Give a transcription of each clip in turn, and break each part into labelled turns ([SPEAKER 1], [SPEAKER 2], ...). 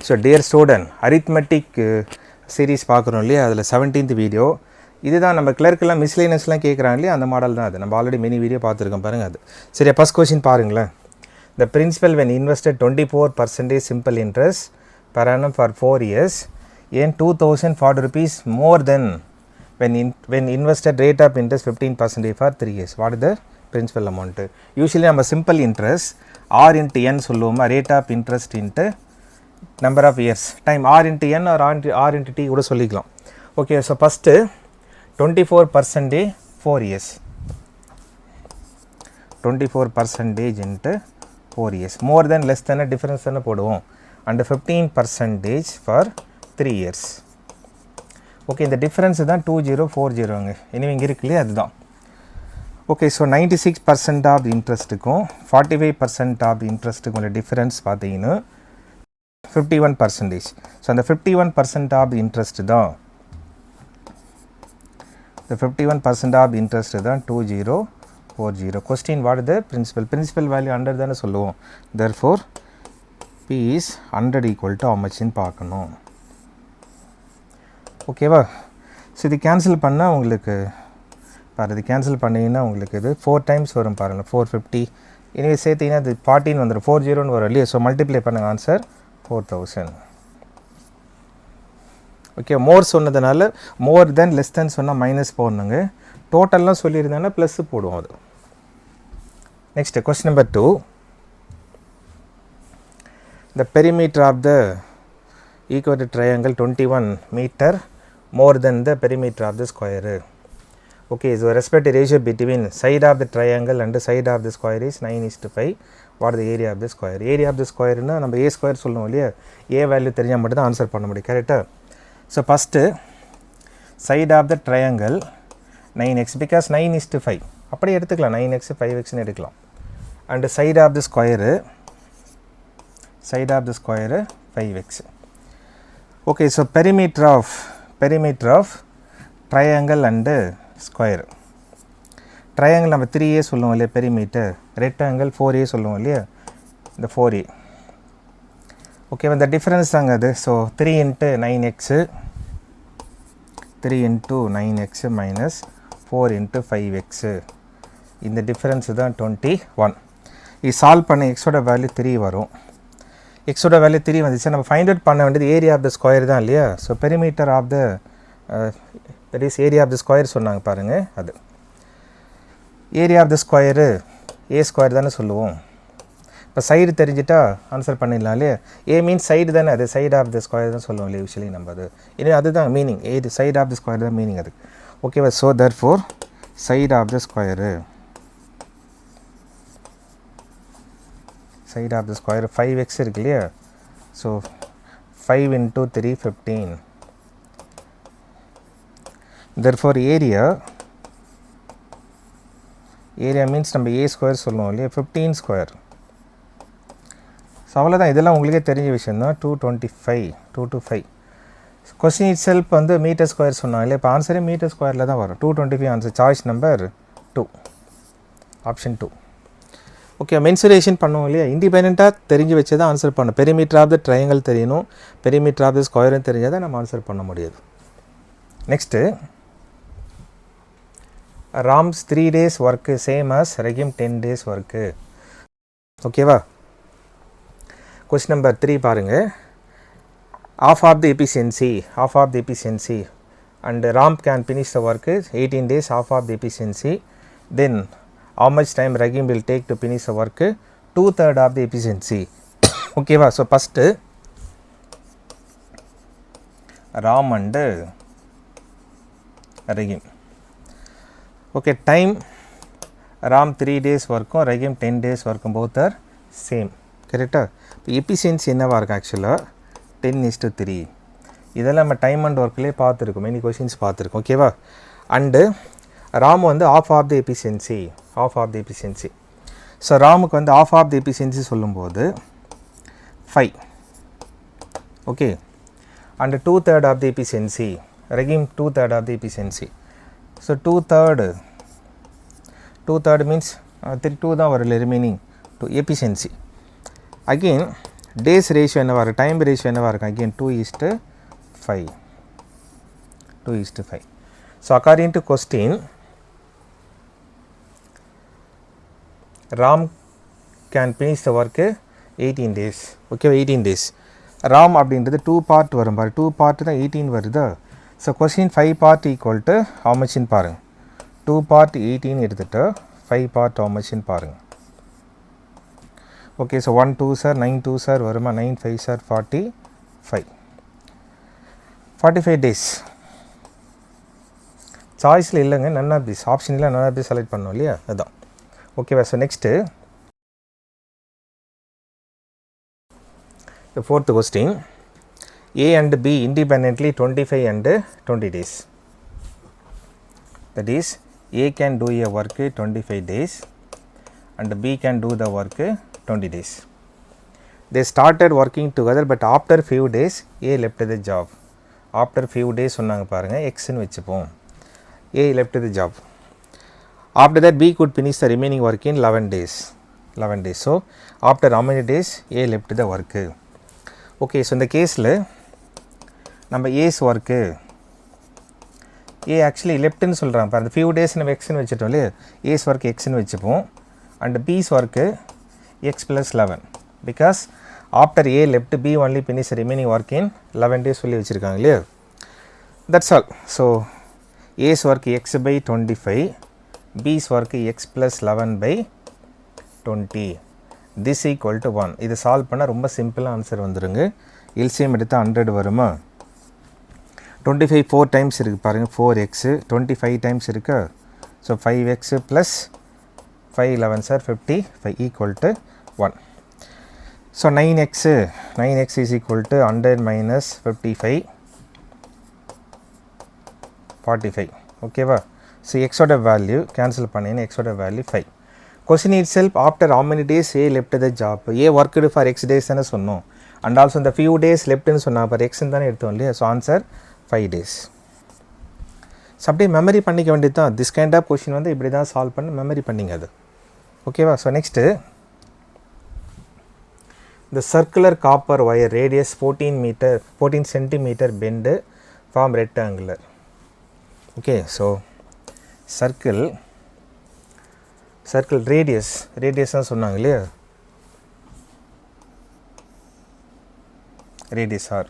[SPEAKER 1] So dear student arithmetic series பார்க்குறோம் இல்லையா, அதில் 17th வீடியோ இதுதான். நம்ம கிளர்க்கெல்லாம் மிஸ்லேனஸ்லாம் கேட்குறாங்க இல்லையா, அந்த மாடல் தான் அது. நம்ம ஆல்ரெடி மினி வீடியோ பார்த்துருக்கோம் பாருங்கள் அது. சரி, ஃபஸ்ட் கொஸ்டின் பாருங்களேன். The principal when invested 24% simple interest per annum for 4 years earn 2040 rupees more than when invested rate of interest 15% for 3 years. What is the principal amount? Usually நம்ம simple interest R into N சொல்லுவோமா, rate of interest into number of years time R into N or R into T கூட சொல்லிக்கலாம். Okay, so first 24% 4 years, 24% into 4 years, more than less than a difference தானே போடுவோம், and 15% for 3 years. Okay, இந்த difference தான் 2040ங்க. எனவே இங்கே இருக்குல்லையே அதுதான். Okay, so 96% of இன்ட்ரெஸ்ட்டுக்கும் 45% of இன்ட்ரெஸ்ட்டுக்கும் உள்ள டிஃப்ரென்ஸ் பார்த்தீங்கன்னா 51%. ஸோ அந்த 51% ஆஃப் இன்ட்ரெஸ்ட் தான், இந்த 51% ஆஃப் இன்ட்ரெஸ்ட் தான் 2040. Question what the principal value 100 தானே சொல்லுவோம். therefore P is 100 equal to how much ன்னு பார்க்கணும். ஓகேவா? ஸோ இது கேன்சல் பண்ணால் உங்களுக்கு பாரு, இது கேன்சல் பண்ணிங்கன்னா உங்களுக்கு இது 4 times வரும் பாருங்கள், 450. இனிவே சேர்த்திங்கன்னா அது 14 வந்துடும், 40 வரும் இல்லையா. ஸோ மல்டிப்ளை பண்ணுங்கள், ஆன்சர் 4000. ஓகே, மோர் சொன்னதுனால மோர் தென் லெஸ் தென் சொன்னால் மைனஸ் போடணுங்க. டோட்டல்லாம் சொல்லியிருந்தாங்கன்னா ப்ளஸ்ஸு போடுவோம் அது. Next question number 2. The perimeter of the equilateral triangle 21 meter more than the perimeter of the square. Okay, so respective ratio between side of the triangle and the side of the square is 9:5. What is the area of the square? Area of the square na நம்ம a square சொல்லுவோம் இல்லையா, a value தெரிஞ்சால் மட்டும் தான் answer பண்ண முடியும். கரெக்டாக? So first side of the triangle 9x, because 9:5 அப்படி எடுத்துக்கலாம், 9x 5xன்னு எடுக்கலாம். And side of the square 5x. Okay, so perimeter of triangle and square. triangle நம்ம 3a சொல்லுவோம் இல்லையா பெரிமீட்டர், rectangle 4a சொல்லுவோம் இல்லையா, இந்த 4a. ஓகே, இந்த டிஃப்ரென்ஸ் தாங்க அது. So 3 into 9x minus 4 into 5x, இந்த டிஃப்ரென்ஸ் தான் 21. இது சால்வ் பண்ண எக்ஸோட வேல்யூ 3 வரும். எக்ஸோட வேல்யூ 3 வந்துச்சு. நம்ம ஃபைண்ட் அவுட் பண்ண வேண்டியது ஏரியா ஆஃப் த ஸ்கொயர் தான் இல்லையா. So perimeter of the that is area of the square சொன்னாங்க பாருங்கள், அது area of the square A square தானே சொல்லுவோம். இப்போ சைடு தெரிஞ்சிட்டா ஆன்சர் பண்ணிடலாம் இல்லையா. ஏ மீன்ஸ் சைடு தானே, அது சைடு ஆஃப் த ஸ்கொயர் தான் சொல்லுவோம் இல்லையா யூஸ்வலி நம்ம. அது இன்னும் அதுதான் மீனிங், ஏது சைடு ஆஃப் த ஸ்கொயர் தான் மீனிங் அது. ஓகேவா? So therefore side of the square, side of the square 5x இருக்கு இல்லையா. So 5 into 3 15. therefore area means நம்ம a ஸ்கொயர் சொல்லுவோம் இல்லையா, 15 ஸ்கொயர். ஸோ அவ்வளோதான், இதெல்லாம் உங்களுக்கே தெரிஞ்ச விஷயம் தான். 225. கொஸ்டின் இட் செல்ஃப் வந்து மீட்டர் ஸ்கொயர் சொன்னாங்க இல்லையா. இப்போ ஆன்சரே மீட்டர் ஸ்கொயரில் தான் வரும். 225 answer. Choice number 2, option 2. Okay, mensuration பண்ணுவோம் இல்லையா, இண்டிபெண்ட்டாக தெரிஞ்சு வச்சு தான் ஆன்சர் பண்ணணும். பெரிமீட்டர் ஆஃப் த ட்ரையாங்கிள் தெரியணும், பெரிமீட்டர் ஆஃப் த ஸ்கொயரும் தெரிஞ்சால் தான் நம்ம ஆன்சர் பண்ண முடியாது. Next Ram's 3 days work same as Rahim 10 days work. ஓகேவா? கொஸ்டின் நம்பர் 3 பாருங்கள். Half of the efficiency and Ram can finish the work 18 days of of the efficiency. Then how much time Rahim will take to finish the work? 2/3 of the efficiency. ஓகேவா? So first Ram and Rahim. Okay, time Ram 3 days ஒர்க்கும் Rahim 10 days ஒர்க்கும் both are same. கரெக்டாக? இப்போ efficiency என்னவாக இருக்குது ஆக்சுவலாக 10:3. இதெல்லாம் நம்ம டைம் அண்ட் ஒர்க்லேயே பார்த்துருக்கோம், மெனி கொஷின்ஸ் பார்த்துருக்கோம். ஓகேவா? அண்டு ராம் வந்து half of the efficiency. So ராமுக்கு வந்து ஆஃப் ஆஃப் தி எஃபிஷியன்சி சொல்லும்போது 5. Okay, and 2/3 of the efficiency Rahim 2/3 of the efficiency. So 2/3 means 2 தான் வரல, remaining 2 efficiency. Again days ratio என்னவாக இருக்குது, டைம் ரேஷியோ என்னவாக இருக்குது, again 2:5. 2:5. So according to question, Ram can finish the work 18 days. Okay, 18 days. Ram அப்படின்றது 2 part வரும் பாரு, 2 part தான் 18 வருதா. So question 5 part equal to how muchன்னு பாருங்கள். 2 part 18 எடுத்துகிட்டு 5 part how muchன்னு பாருங்கள். ஓகே, ஸோ 1 2 சார் 9 2 சார் வருமா, 9 5 சார் 45. 45 days. சாய்ஸில் இல்லைங்க, நன் ஆஃப் திஸ் ஆப்ஷனில் நன் ஆஃப் திஸ் செலக்ட் பண்ணோம் இல்லையா, அதுதான். ஓகேவா. So next the fourth question, A and B independently 25 and 20 days. That is, A can do a work 25 days and B can do the work 20 days. They started working together, but after few days A left the job. After few days சொன்னாங்க பாருங்க, X ன்னு வச்சுப்போம். A left the job. After that B could finish the remaining work in 11 days. 11 days. So after how many days A left the work? Okay, so இந்த கேஸில் நம்ம ace work A actually லெஃப்ட்னு சொல்கிறாங்க பாரு, அந்த few days நம்ம எக்ஸ்ன்னு வச்சுட்டோம் இல்லையா, ஏஸ் ஒர்க் எக்ஸ்ன்னு வச்சுப்போம். And B's work X plus 11, because after A left B only finish remaining work in 11 days சொல்லி வச்சுருக்காங்க இல்லையா. That's all. So A's work X by 25, B's work X plus 11/20. This equal to 1. இதை solve பண்ணால் ரொம்ப சிம்பிளாக answer வந்துடுங்க. LCM எடுத்தால் 100 வருமா. 25 4 டைம்ஸ் இருக்குது பாருங்கள், 4x. 25 டைம்ஸ் இருக்கா, so 5x plus 5 11 sir 55 equal to 1. So 9x is equal to 100 minus 55 45. ஓகேவா. ஸோ எக்ஸோட வேல்யூ கேன்சல் பண்ணிங்கன்னா எக்ஸோட value 5. Question it self after how many days A left the job. A worked for x days தானே சொன்னோம், and also இந்த few days லெஃப்ட்னு சொன்னால் பார் எக்ஸ்ன்னு தானே எடுத்தோம் இல்லையா. So answer 5 days. ஸோ அப்படியே மெமரி பண்ணிக்க வேண்டியது தான். திஸ் கைண்ட் ஆஃப் கொஷின் வந்து இப்படி தான் சால்வ் பண்ண மெமரி பண்ணிங்க அது. ஓகேவா. ஸோ நெக்ஸ்ட்டு இந்த circular copper wire radius 14 centimeter bend form rectangular. Okay, so circle radius தான் சொன்னாங்க இல்லையா, radius r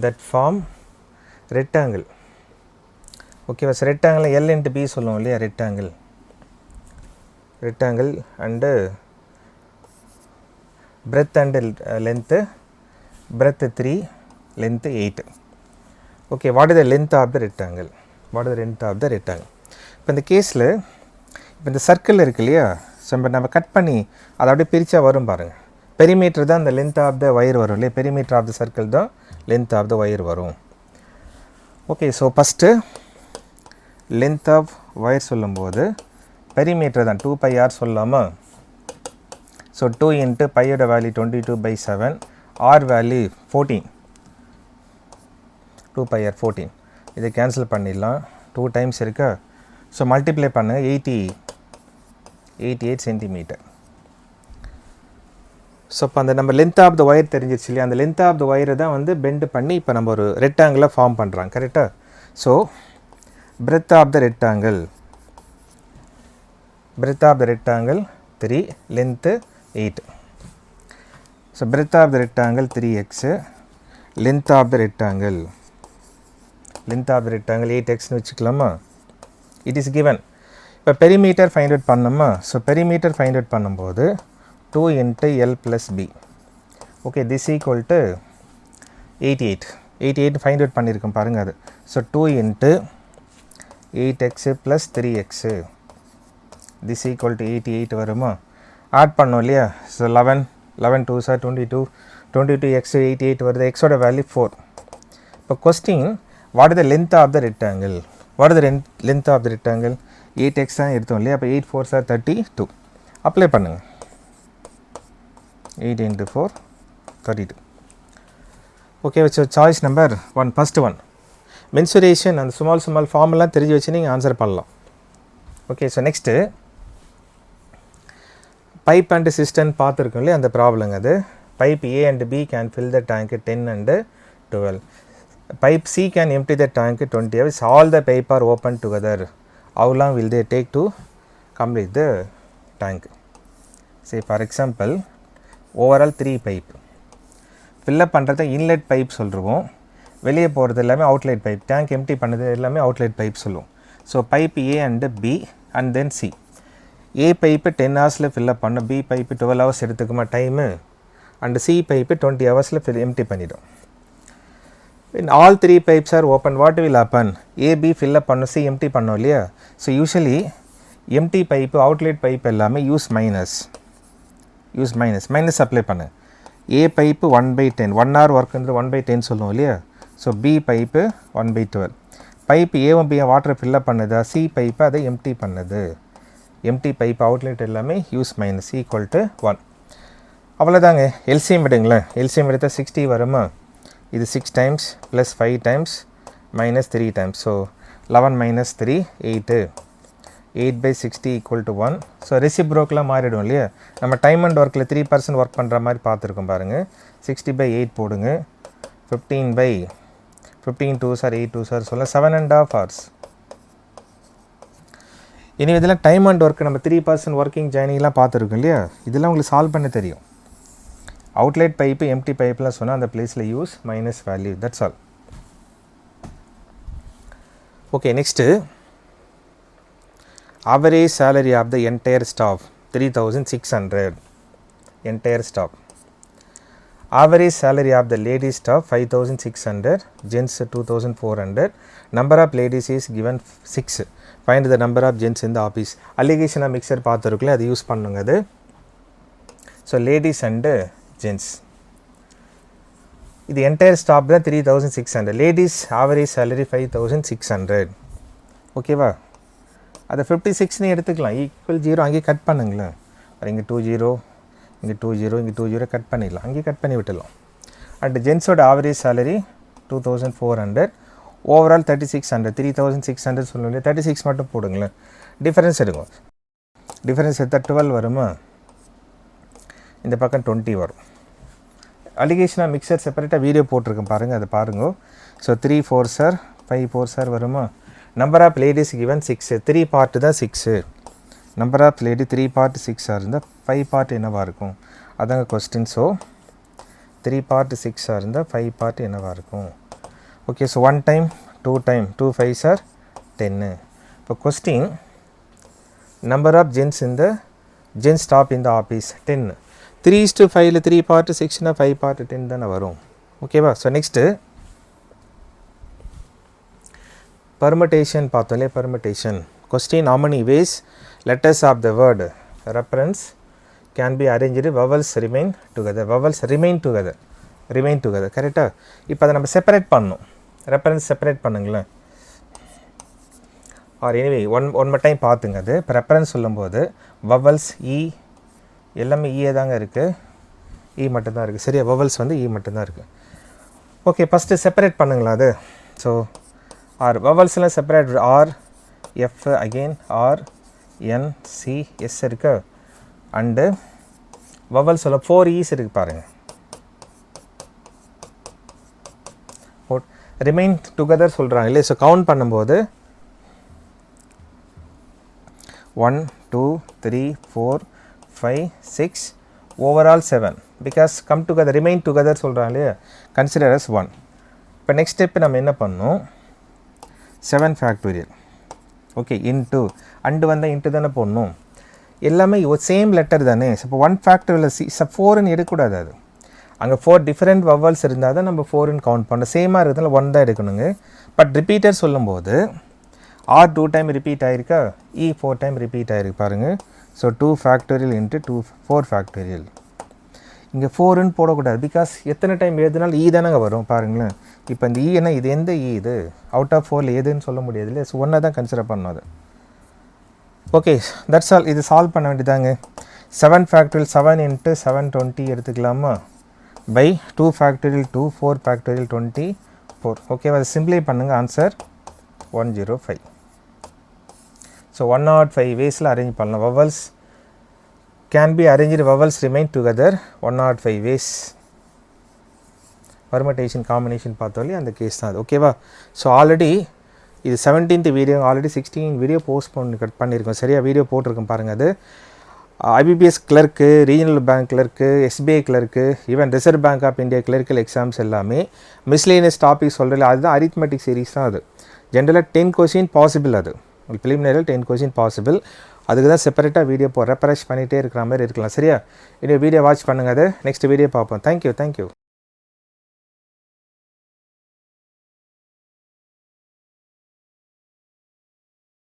[SPEAKER 1] that form rectangle. Okay, was rectangle L into B சொல்லுவோம் இல்லையா, rectangle and breadth and length, breadth 3, length 8. Okay, what is the length of the rectangle? இப்போ இந்த கேஸில் இப்போ இந்த சர்க்கிள் இருக்கு இல்லையா, ஸோ நம்ம கட் பண்ணி அதை அப்படியே பிரித்தா வரும் பாருங்கள். பெரிமீட்டர் தான் இந்த லென்த் ஆஃப் த ஒயர் வரும் இல்லையா, பெரிமீட்டர் ஆஃப் த சர்க்கிள் தான் லென்த் ஆஃப் த ஒயர் வரும். Okay, so first length of wire சொல்லும்போது பெரிமீட்டர் தான் 2πr சொல்லலாமா. ஸோ 2 இன்ட்டு பையோட வேல்யூ 22/7, ஆர் வேல்யூ 14, 2πr 14. இதை கேன்சல் பண்ணிடலாம், 2 டைம்ஸ் இருக்கா. ஸோ மல்டிப்ளை பண்ணுங்கள், 88 centimeter. ஸோ இப்போ அந்த நம்ம லென்த் ஆஃப் த ஒயர் தெரிஞ்சிருச்சு இல்லையா, அந்த லென்த் ஆஃப் த ஒயரை தான் வந்து பெண்டு பண்ணி இப்போ நம்ம ஒரு ரெக்டாங்கிளாக ஃபார்ம் பண்ணுறாங்க, கரெக்டாக. So breadth of the rectangle 3, length 8. So breadth of the rectangle 3x, length of the rectangle 8xன்னு வச்சுக்கலாமா. It is given. இப்போ பெரிமீட்டர் ஃபைண்ட் அவுட் பண்ணோமா. ஸோ பெரிமீட்டர் ஃபைண்ட் அவுட் பண்ணும்போது 2 into L plus B. Okay, this equal to 88 find out பண்ணியிருக்கோம் பாருங்கள் அது. So 2 into 8x plus 3x, this equal to 88 வருமா. Add பண்ணோம் இல்லையா. ஸோ 11 2 சார் 22x 88 வருது. எக்ஸோட வேல்யூ 4. இப்போ question, what is the length of the rectangle? 8x தான் எடுத்தோம் இல்லையா. அப்போ 8 4 சார் 32. அப்ளை பண்ணுங்கள். 8 into 4 32. ஓகே, வச்சு choice number 1, first one. Mensuration அந்த ஸ்மால் ஃபார்மெல்லாம் தெரிஞ்சு வச்சு நீங்கள் ஆன்சர் பண்ணலாம். Okay, so next pipe and cistern பார்த்துருக்கோம் இல்லையா அந்த ப்ராப்ளம் அது. Pipe A and B can fill the tank 10 and 12. Pipe C can empty the tank 20 hours. All the pipe are open together. How long will they take to complete the tank? Say for example, overall 3 pipe. Fill up பண்ணுறது inlet pipe சொல்லுவோம், வெளியே போகிறது எல்லாமே outlet pipe. Tank empty பண்ணது எல்லாமே outlet pipe சொல்லுவோம். So pipe A and B and then C. A pipe 10 ஹவர்ஸில் fill up பண்ண, B pipe 12 ஹவர்ஸ் எடுத்துக்குமா டைமு, அண்ட் C pipe 20 ஹவர்ஸில் எம்டி பண்ணிடும். When all 3 pipes are open, what will happen? A, B fill up பண்ணும், C empty பண்ணோம் இல்லையா. So usually empty pipe outlet pipe எல்லாமே use minus apply பண்ணு. A pipe 1/10, 1 hour ஒர்க்குன்றது 1/10 சொல்லுவோம் இல்லையா. So B pipe 1/12. பைப்பு ஏவும் B வாட்டரை ஃபில்லப் பண்ணுதா, C பைப்பு அதை எம்டி பண்ணுது. எம்டி பைப் அவுட்லெட் எல்லாமே யூஸ் மைனஸ் ஈக்குவல் டு 1. அவ்வளோதாங்க. எல்சிஎம் எடுங்களேன். எல்சிஎம் எடுத்தால் 60 வருமா. இது 6 times plus 5 times minus 3 times. So 11 minus 3 8. 8/60 equal to 1. So ரெசிப்ரோக்கெலாம் மாறிடும் இல்லையா. நம்ம டைம் அண்ட் ஒர்க்கில் 3% ஒர்க் பண்ணுற மாதிரி பார்த்துருக்கோம் பாருங்கள். 60/8 போடுங்க. 15 2 சார் 8 2 சார் சொல்ல 7.5 hours. இனி இதெல்லாம் டைம் அண்ட் ஒர்க் நம்ம 3% ஒர்க்கிங் ஜேர்னிலாம் பார்த்துருக்கோம் இல்லையா. இதெல்லாம் உங்களுக்கு சால்வ் பண்ண தெரியும். அவுட்லெட் பைப்பு எம்டி பைப்லாம் சொன்னால் அந்த பிளேஸில் use minus value, that's all. Okay, next average salary of the entire staff 3600. Entire staff. Average salary of the ladies staff 5600, gents 2400. Number of ladies is given 6. Find the number of gents இந்த office. அலிகேஷனாக mixture பார்த்துருக்குல்ல, அது use பண்ணுங்க அது. So ladies and gents. இது entire staff தான் 3600. Ladies average salary 5600. ஓகேவா. அதை 56ன்னு எடுத்துக்கலாம். ஈக்குவல் 0 அங்கேயே கட் பண்ணுங்களேன். இங்கே 2 0, இங்கே 2 0, இங்கே 2 0 கட் பண்ணிடலாம். அங்கேயே கட் பண்ணி விட்டுடலாம். அண்ட் ஜென்ஸோட ஆவரேஜ் சேலரி 2400. ஓவரால் 3600. 3600 சொல்லணும். 36 மட்டும் போடுங்களேன். டிஃபரன்ஸ் எடுக்கும். டிஃபரன்ஸ் எடுத்தால் 12 வருமா. இந்த பக்கம் 20 வரும். அலிகேஷனாக மிக்சர் செப்பரேட்டாக வீடியோ போட்டிருக்கேன் பாருங்கள், அதை பாருங்க. ஸோ 3 4 சார் 5 4 சார் வருமா. Number of ladies given 6. 3 part தான் 6. நம்பர் ஆஃப் லேடி 3 பார்ட் 6 இருந்தால் 5 பார்ட் என்னவாக இருக்கும், அதாங்க கொஸ்டின். ஸோ 3 பார்ட் 6 இருந்தால் 5 பார்ட் என்னவாக இருக்கும். Okay, so 1 time 2 time 2 5 sir 10. இப்போ கொஸ்டின் நம்பர் ஆஃப் ஜென்ஸ் இந்த ஜென்ஸ் ஸ்டாப் இந்த ஆஃபீஸ் 10. 3:5 3 பார்ட் 6னா 5 பார்ட் 10 தானே வரும். ஓகேவா. ஸோ நெக்ஸ்ட்டு பர்முடேஷன் பார்த்தோம் இல்லையா. Permutation question how many ways letters of the word reference can be arranged vowels remain together. vowels remain together கரெக்டாக. இப்போ அதை நம்ம செப்பரேட் பண்ணணும். ரெஃபரன்ஸ் செப்பரேட் பண்ணுங்களேன். Or anyway one more time பார்த்துங்க. அது இப்போ ரெஃபரன்ஸ் சொல்லும்போது வவல்ஸ் இ எல்லாமே ஈயே தாங்க இருக்குது. இ மட்டும்தான் இருக்குது. சரியா. வவல்ஸ் வந்து இ மட்டும்தான் இருக்குது. ஓகே, ஃபஸ்ட்டு செப்பரேட் பண்ணுங்களா அது. ஸோ ஆர் வவல்ஸ்லாம் separate. R F again R N C S இருக்குது. அண்டு வவல்ஸ் சொல்ல 4 ஈஸ் இருக்குது பாருங்கள். ரிமைன் டுகெதர் சொல்கிறாங்க இல்லையா. ஸோ கவுண்ட் பண்ணும்போது 1 2 3 4 5 6 overall 7. Because come together remain together சொல்கிறாங்க இல்லையா. Consider as 1. இப்போ நெக்ஸ்ட் ஸ்டெப் நம்ம என்ன பண்ணணும். 7 ஃபேக்டோரியல். ஓகே, இன்ட்டு அண்டு வந்தால் இன்ட்டு தானே போடணும். எல்லாமே சேம் லெட்டர் தானே. இப்போ 1 ஃபேக்டோரியல் 4ன்னு எடுக்கக்கூடாது. அது அங்கே 4 டிஃப்ரெண்ட் வவல்ஸ் இருந்தால் தான் நம்ம 4ன்னு கவுண்ட் பண்ணோம். சேமாக இருக்கிறதுனால 1 தான் எடுக்கணுங்க. பட் ரிப்பீட்டர் சொல்லும்போது ஆர் 2 டைம் ரிப்பீட் ஆகிருக்கா, இ 4 டைம் ரிப்பீட் ஆகிருக்கு பாருங்கள். So 2 factorial into 4 factorial. இங்கே 4ன்னு போடக்கூடாது. பிகாஸ் எத்தனை டைம் எழுதுனாலும் இ தானங்க வரும் பாருங்களேன். இப்போ இந்த இ என்ன, இது எந்த இ இது அவுட் ஆஃப் 4ல் எதுன்னு சொல்ல முடியாது இல்லையா. ஸோ 1 தான் கன்சிடர் பண்ணணும் அது. Okay, that's all. இது சால்வ் பண்ண வேண்டியதாங்க. 7 ஃபேக்டோரியல் 7 இன்ட்டு 720 எடுத்துக்கலாமா. by 2 factorial 2 4 factorial 24. ஓகே, அதை சிம்பிளை பண்ணுங்கள். ஆன்சர் 105. ஸோ 105 வேஸில் அரேஞ்ச் பண்ணலாம். Vowels can be arranged vowels remain together 105 ways. Permutation combination பார்த்தோம் இல்லையா, அந்த கேஸ் தான் அது. ஓகேவா? ஸோ ஆல்ரெடி இது 17th video, already 16 video post பண்ணியிருக்கோம். சரியாக வீடியோ போட்டிருக்கோம் பாருங்கள். அது IBPS clerk, regional bank clerk, SBI clerk, even Reserve Bank of India clerical exams எல்லாமே மிஸ்லேனியஸ் டாபிக் சொல்கிறல அதுதான் அரித்மெட்டிக் சீரிஸ் தான். அது ஜென்ரலாக 10 கொஸ்டின் பாசிபிள். அது ப்ரிலிமினரியில் 10 கொஸ்டின் பாசிபிள். அதுக்கு தான் செப்பரேட்டாக வீடியோ ரெஃப்ரெஷ் பண்ணிகிட்டே இருக்கிற மாதிரி இருக்கலாம். சரியா? இன்னும் வீடியோ வாட்ச் பண்ணுங்கள். அது நெக்ஸ்ட் வீடியோ பார்ப்போம். தேங்க்யூ.